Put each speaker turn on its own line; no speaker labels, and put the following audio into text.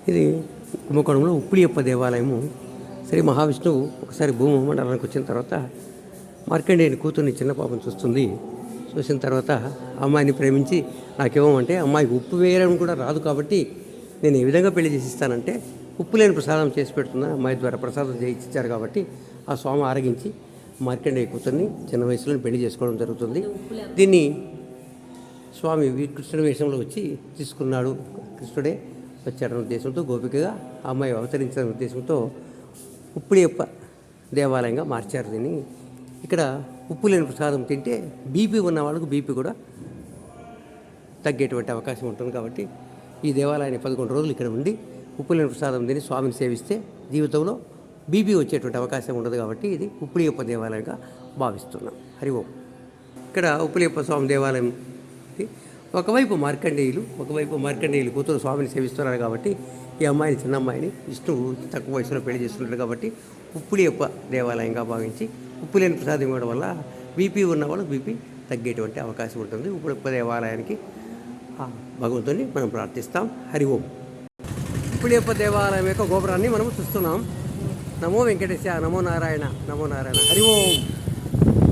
ఇది కుంభకోణంలో ఉప్పులియప్ప దేవాలయము. శ్రీ మహావిష్ణువు ఒకసారి భూమి మండలానికి వచ్చిన తర్వాత మార్కండేయుని కూతుర్ని చిన్న పాపను చూస్తుంది. చూసిన తర్వాత అమ్మాయిని ప్రేమించి నాకేమంటే అమ్మాయికి ఉప్పు వేయడం కూడా రాదు, కాబట్టి నేను ఏ విధంగా పెళ్లి చేసి ఇస్తానంటే ఉప్పు లేని ప్రసాదం చేసి పెడుతున్నా, అమ్మాయి ద్వారా ప్రసాదం చేయించారు కాబట్టి ఆ స్వామి ఆరగించి మార్కండేయ కూతుర్ని చిన్న వయసులో పెళ్లి చేసుకోవడం జరుగుతుంది. దీన్ని స్వామి కృష్ణుడి వేషంలో వచ్చి తీసుకున్నాడు. కృష్ణుడే వచ్చాడన్న ఉద్దేశంతో గోపికగా ఆ అమ్మాయి అవతరించిన ఉద్దేశంతో ఉప్పులియప్ప దేవాలయంగా మార్చారు దీన్ని. ఇక్కడ ఉప్పు లేని ప్రసాదం తింటే బీపీ ఉన్న వాళ్ళకు బీపీ కూడా తగ్గేటువంటి అవకాశం ఉంటుంది. కాబట్టి ఈ దేవాలయాన్ని 11 రోజులు ఇక్కడ ఉండి ఉప్పు లేని ప్రసాదం తిని స్వామిని సేవిస్తే జీవితంలో బీపీ వచ్చేటువంటి అవకాశం ఉండదు. కాబట్టి ఇది ఉప్పులియప్ప దేవాలయంగా భావిస్తున్నాం. హరి ఓం. ఇక్కడ ఉప్పులియప్ప స్వామి దేవాలయం ఒకవైపు మార్కండేయులు కూతురు స్వామిని సేవిస్తున్నారు. కాబట్టి ఈ అమ్మాయిని, చిన్న అమ్మాయిని విష్ణువు తక్కువ వయసులో పెళ్లి చేస్తుంటారు. కాబట్టి ఉప్పులియప్ప దేవాలయంగా భావించి ఉప్పు లేని ప్రసాదం ఇవ్వడం వల్ల బీపీ ఉన్న వాళ్ళు బీపీ తగ్గేటువంటి అవకాశం ఉంటుంది. ఉప్పులియప్ప దేవాలయానికి భగవంతుని మనం ప్రార్థిస్తాం. హరి ఓం. ఉప్పులియప్ప దేవాలయం యొక్క గోపురాన్ని మనం చూస్తున్నాం. నమో వెంకటేశ, నమో నారాయణ, నమో నారాయణ. హరి ఓం.